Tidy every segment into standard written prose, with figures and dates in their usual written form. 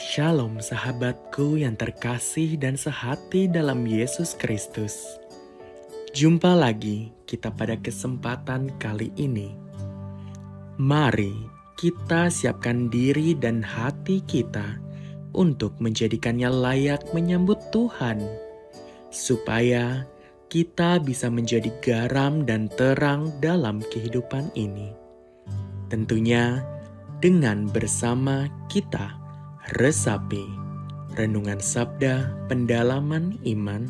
Shalom sahabatku yang terkasih dan sehati dalam Yesus Kristus. Jumpa lagi kita pada kesempatan kali ini. Mari kita siapkan diri dan hati kita untuk menjadikannya layak menyambut Tuhan, supaya kita bisa menjadi garam dan terang dalam kehidupan ini. Tentunya dengan bersama kita resapi Renungan Sabda Pendalaman Iman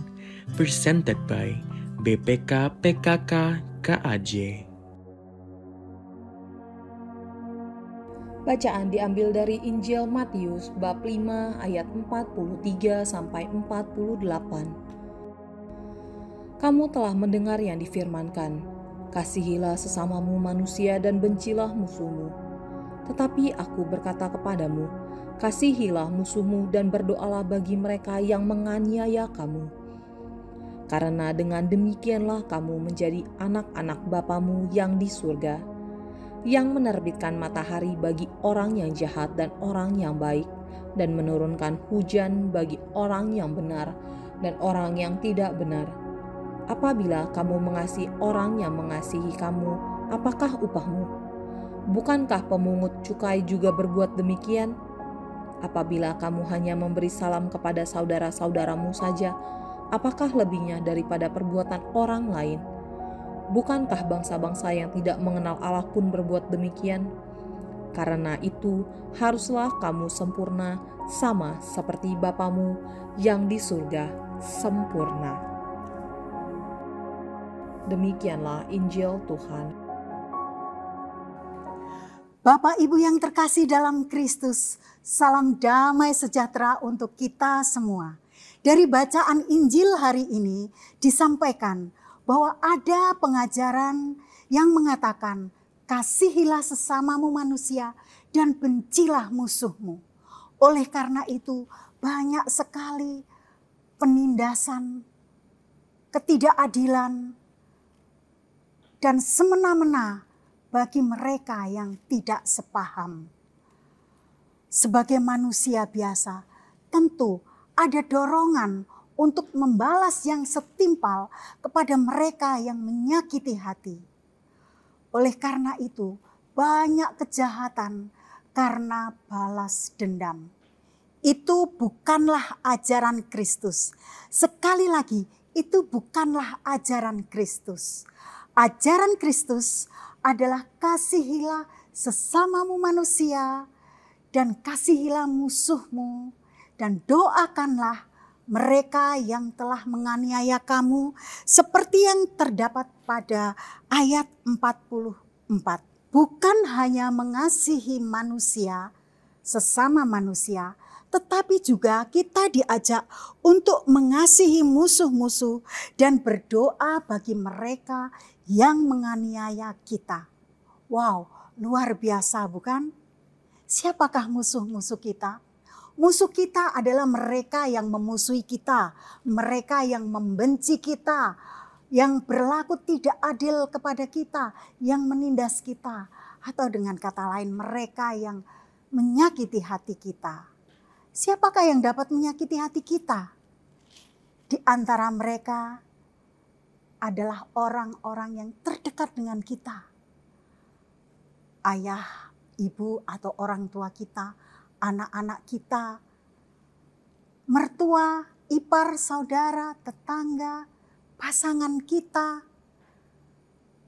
presented by BPK PKK KAJ. Bacaan diambil dari Injil Matius bab 5 ayat 43 sampai 48. Kamu telah mendengar yang difirmankan, kasihilah sesamamu manusia dan bencilah musuhmu. Tetapi aku berkata kepadamu, kasihilah musuhmu dan berdoalah bagi mereka yang menganiaya kamu. Karena dengan demikianlah kamu menjadi anak-anak Bapamu yang di surga, yang menerbitkan matahari bagi orang yang jahat dan orang yang baik, dan menurunkan hujan bagi orang yang benar dan orang yang tidak benar. Apabila kamu mengasihi orang yang mengasihi kamu, apakah upahmu? Bukankah pemungut cukai juga berbuat demikian? Apabila kamu hanya memberi salam kepada saudara-saudaramu saja, apakah lebihnya daripada perbuatan orang lain? Bukankah bangsa-bangsa yang tidak mengenal Allah pun berbuat demikian? Karena itu, haruslah kamu sempurna sama seperti Bapamu yang di surga sempurna. Demikianlah Injil Tuhan. Bapak Ibu yang terkasih dalam Kristus, salam damai sejahtera untuk kita semua. Dari bacaan Injil hari ini disampaikan bahwa ada pengajaran yang mengatakan, kasihilah sesamamu manusia dan bencilah musuhmu. Oleh karena itu banyak sekali penindasan, ketidakadilan, dan semena-mena bagi mereka yang tidak sepaham. Sebagai manusia biasa, tentu ada dorongan untuk membalas yang setimpal kepada mereka yang menyakiti hati. Oleh karena itu, banyak kejahatan karena balas dendam. Itu bukanlah ajaran Kristus. Sekali lagi, itu bukanlah ajaran Kristus. Ajaran Kristus adalah kasihilah sesamamu manusia dan kasihilah musuhmu dan doakanlah mereka yang telah menganiaya kamu seperti yang terdapat pada ayat 44. Bukan hanya mengasihi manusia, sesama manusia, tetapi juga kita diajak untuk mengasihi musuh-musuh dan berdoa bagi mereka yang menganiaya kita. Wow, luar biasa bukan? Siapakah musuh-musuh kita? Musuh kita adalah mereka yang memusuhi kita, mereka yang membenci kita, yang berlaku tidak adil kepada kita, yang menindas kita, atau dengan kata lain mereka yang menyakiti hati kita. Siapakah yang dapat menyakiti hati kita? Di antara mereka adalah orang-orang yang terdekat dengan kita. Ayah, ibu atau orang tua kita, anak-anak kita, mertua, ipar, saudara, tetangga, pasangan kita,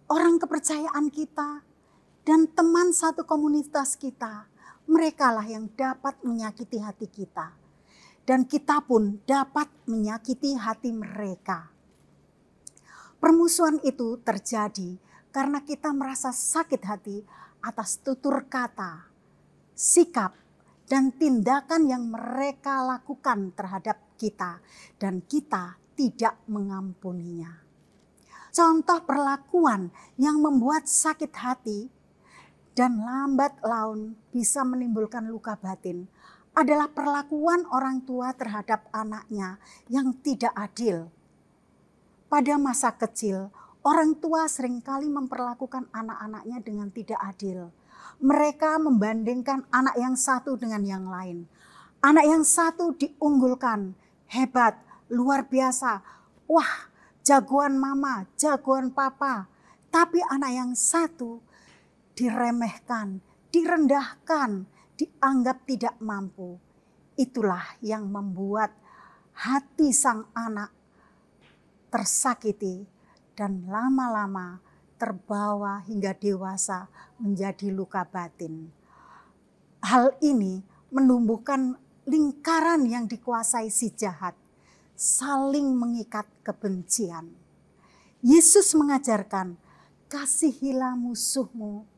orang kepercayaan kita, dan teman satu komunitas kita. Merekalah yang dapat menyakiti hati kita. Dan kita pun dapat menyakiti hati mereka. Permusuhan itu terjadi karena kita merasa sakit hati atas tutur kata, sikap, dan tindakan yang mereka lakukan terhadap kita dan kita tidak mengampuninya. Contoh perlakuan yang membuat sakit hati dan lambat laun bisa menimbulkan luka batin adalah perlakuan orang tua terhadap anaknya yang tidak adil. Pada masa kecil, orang tua seringkali memperlakukan anak-anaknya dengan tidak adil. Mereka membandingkan anak yang satu dengan yang lain. Anak yang satu diunggulkan, hebat, luar biasa. Wah, jagoan mama, jagoan papa. Tapi anak yang satu diremehkan, direndahkan, dianggap tidak mampu. Itulah yang membuat hati sang anak tersakiti dan lama-lama terbawa hingga dewasa menjadi luka batin. Hal ini menumbuhkan lingkaran yang dikuasai si jahat, saling mengikat kebencian. Yesus mengajarkan, kasihilah musuhmu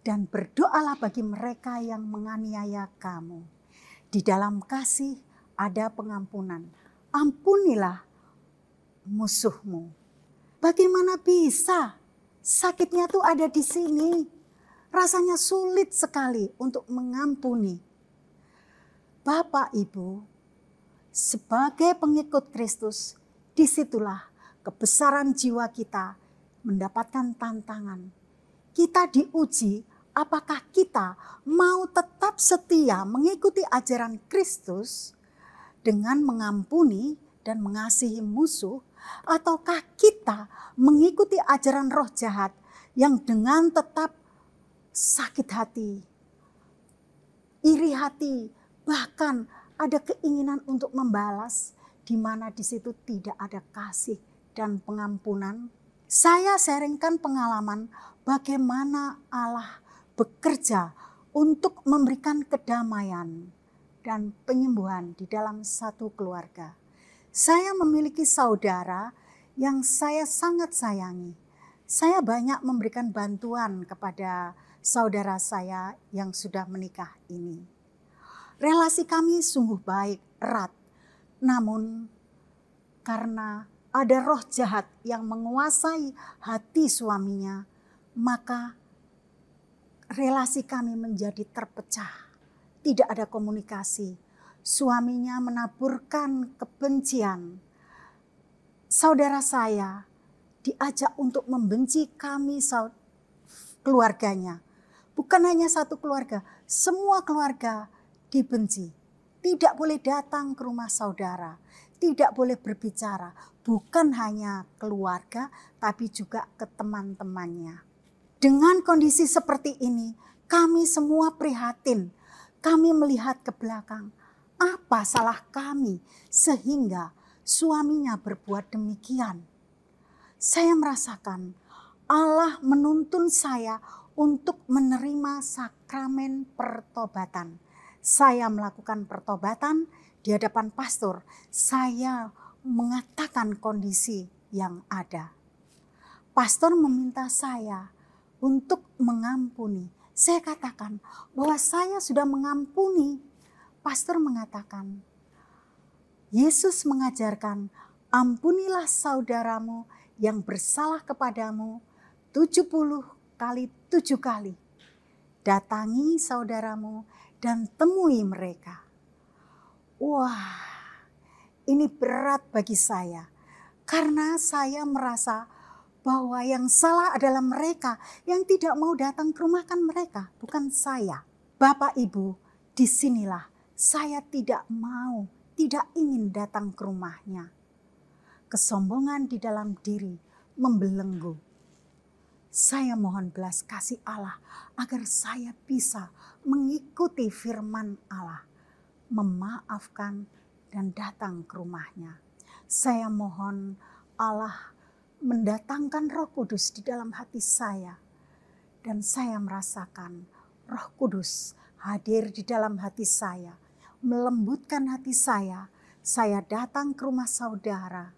dan berdoalah bagi mereka yang menganiaya kamu. Di dalam kasih ada pengampunan. Ampunilah musuhmu. Bagaimana bisa? Sakitnya tuh ada di sini. Rasanya sulit sekali untuk mengampuni. Bapak Ibu, sebagai pengikut Kristus, disitulah kebesaran jiwa kita mendapatkan tantangan. Kita diuji apakah kita mau tetap setia mengikuti ajaran Kristus dengan mengampuni dan mengasihi musuh, ataukah kita mengikuti ajaran roh jahat yang dengan tetap sakit hati, iri hati, bahkan ada keinginan untuk membalas, di mana di situ tidak ada kasih dan pengampunan. Saya sharingkan pengalaman bagaimana Allah bekerja untuk memberikan kedamaian dan penyembuhan di dalam satu keluarga. Saya memiliki saudara yang saya sangat sayangi. Saya banyak memberikan bantuan kepada saudara saya yang sudah menikah ini. Relasi kami sungguh baik, erat. Namun karena ada roh jahat yang menguasai hati suaminya, maka relasi kami menjadi terpecah. Tidak ada komunikasi. Suaminya menaburkan kebencian. Saudara saya diajak untuk membenci kami keluarganya. Bukan hanya satu keluarga, semua keluarga dibenci. Tidak boleh datang ke rumah saudara, tidak boleh berbicara. Bukan hanya keluarga, tapi juga ke teman-temannya. Dengan kondisi seperti ini, kami semua prihatin. Kami melihat ke belakang. Apa salah kami sehingga suaminya berbuat demikian? Saya merasakan Allah menuntun saya untuk menerima sakramen pertobatan. Saya melakukan pertobatan di hadapan pastor. Saya mengatakan kondisi yang ada. Pastor meminta saya untuk mengampuni. Saya katakan bahwa saya sudah mengampuni. Pastor mengatakan, Yesus mengajarkan, ampunilah saudaramu yang bersalah kepadamu 70 kali 7 kali. Datangi saudaramu dan temui mereka. Wah, ini berat bagi saya. Karena saya merasa bahwa yang salah adalah mereka yang tidak mau datang ke rumah kan mereka, bukan saya. Bapak Ibu, disinilah saya tidak mau, tidak ingin datang ke rumahnya. Kesombongan di dalam diri membelenggu. Saya mohon belas kasih Allah agar saya bisa mengikuti firman Allah, memaafkan dan datang ke rumahnya. Saya mohon Allah mendatangkan Roh Kudus di dalam hati saya, dan saya merasakan Roh Kudus hadir di dalam hati saya, melembutkan hati saya. Saya datang ke rumah saudara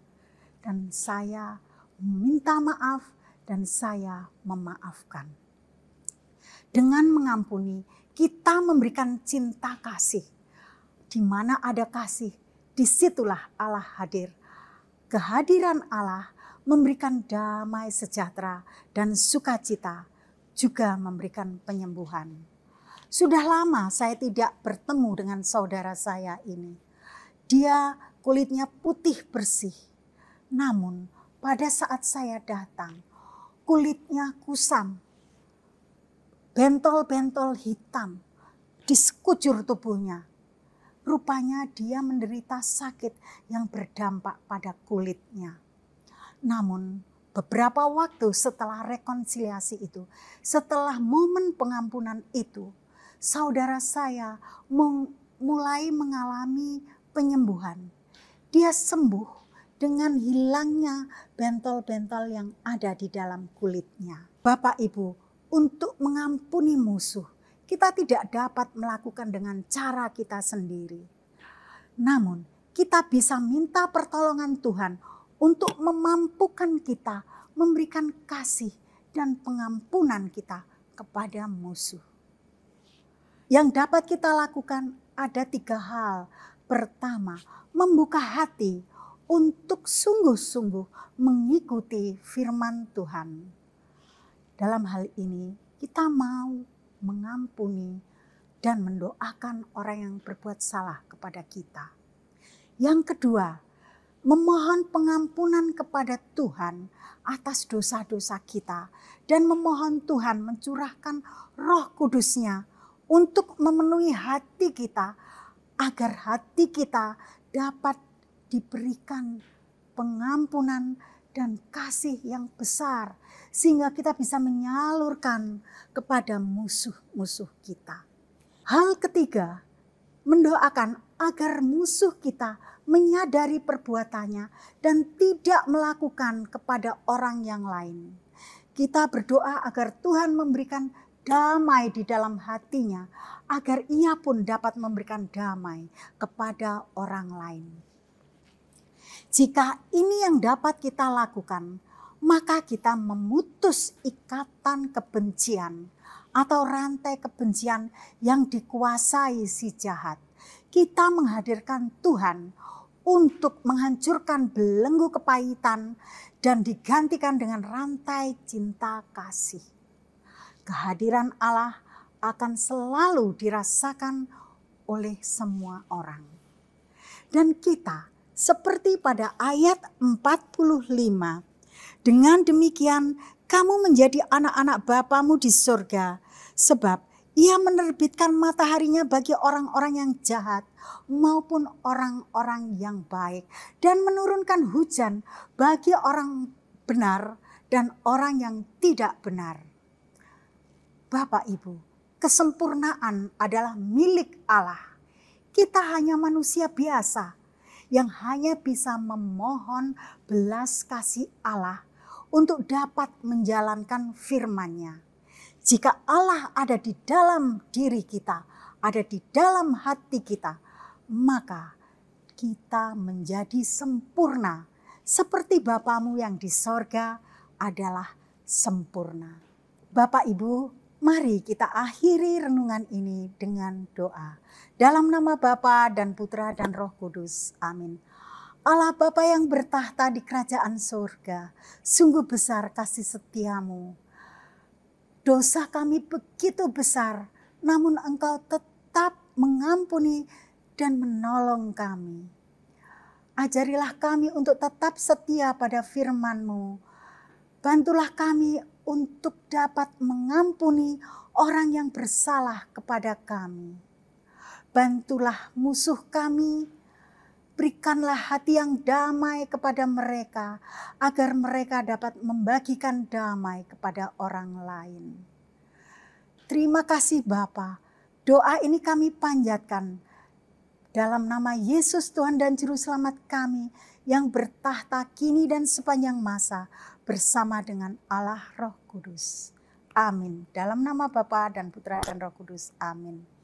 dan saya minta maaf dan saya memaafkan. Dengan mengampuni, kita memberikan cinta kasih. Di mana ada kasih, disitulah Allah hadir. Kehadiran Allah memberikan damai sejahtera dan sukacita, juga memberikan penyembuhan. Sudah lama saya tidak bertemu dengan saudara saya ini. Dia kulitnya putih bersih. Namun pada saat saya datang, kulitnya kusam. Bentol-bentol hitam di sekujur tubuhnya. rupanya dia menderita sakit yang berdampak pada kulitnya. Namun beberapa waktu setelah rekonsiliasi itu, setelah momen pengampunan itu, saudara saya mulai mengalami penyembuhan. Dia sembuh dengan hilangnya bentol-bentol yang ada di dalam kulitnya. Bapak Ibu, untuk mengampuni musuh, kita tidak dapat melakukan dengan cara kita sendiri. Namun, kita bisa minta pertolongan Tuhan untuk memampukan kita memberikan kasih dan pengampunan kita kepada musuh. Yang dapat kita lakukan ada 3 hal. Pertama, membuka hati untuk sungguh-sungguh mengikuti firman Tuhan. Dalam hal ini, kita mau mengampuni dan mendoakan orang yang berbuat salah kepada kita. Yang kedua, memohon pengampunan kepada Tuhan atas dosa-dosa kita dan memohon Tuhan mencurahkan Roh Kudus-Nya untuk memenuhi hati kita agar hati kita dapat diberikan pengampunan dan kasih yang besar sehingga kita bisa menyalurkan kepada musuh-musuh kita. Hal ketiga, mendoakan agar musuh kita menyadari perbuatannya dan tidak melakukan kepada orang yang lain. Kita berdoa agar Tuhan memberikan damai di dalam hatinya, agar ia pun dapat memberikan damai kepada orang lain. Jika ini yang dapat kita lakukan, maka kita memutus ikatan kebencian atau rantai kebencian yang dikuasai si jahat. Kita menghadirkan Tuhan untuk menghancurkan belenggu kepahitan dan digantikan dengan rantai cinta kasih. Kehadiran Allah akan selalu dirasakan oleh semua orang. Dan kita seperti pada ayat 45, dengan demikian kamu menjadi anak-anak Bapamu di surga, sebab Ia menerbitkan mataharinya bagi orang-orang yang jahat maupun orang-orang yang baik, dan menurunkan hujan bagi orang benar dan orang yang tidak benar. Bapak Ibu, kesempurnaan adalah milik Allah. Kita hanya manusia biasa yang hanya bisa memohon belas kasih Allah untuk dapat menjalankan firman-Nya. Jika Allah ada di dalam diri kita, ada di dalam hati kita, maka kita menjadi sempurna seperti Bapamu yang di sorga adalah sempurna. Bapak Ibu, mari kita akhiri renungan ini dengan doa. Dalam nama Bapa dan Putra dan Roh Kudus. Amin. Allah Bapa yang bertahta di kerajaan surga, sungguh besar kasih setiamu. Dosa kami begitu besar, namun Engkau tetap mengampuni dan menolong kami. Ajarilah kami untuk tetap setia pada firman-Mu. Bantulah kami untuk dapat mengampuni orang yang bersalah kepada kami. Bantulah musuh kami, berikanlah hati yang damai kepada mereka, agar mereka dapat membagikan damai kepada orang lain. Terima kasih Bapa, doa ini kami panjatkan dalam nama Yesus Tuhan dan Juru Selamat kami yang bertahta kini dan sepanjang masa bersama dengan Allah Roh Kudus. Amin. Dalam nama Bapa dan Putra dan Roh Kudus. Amin.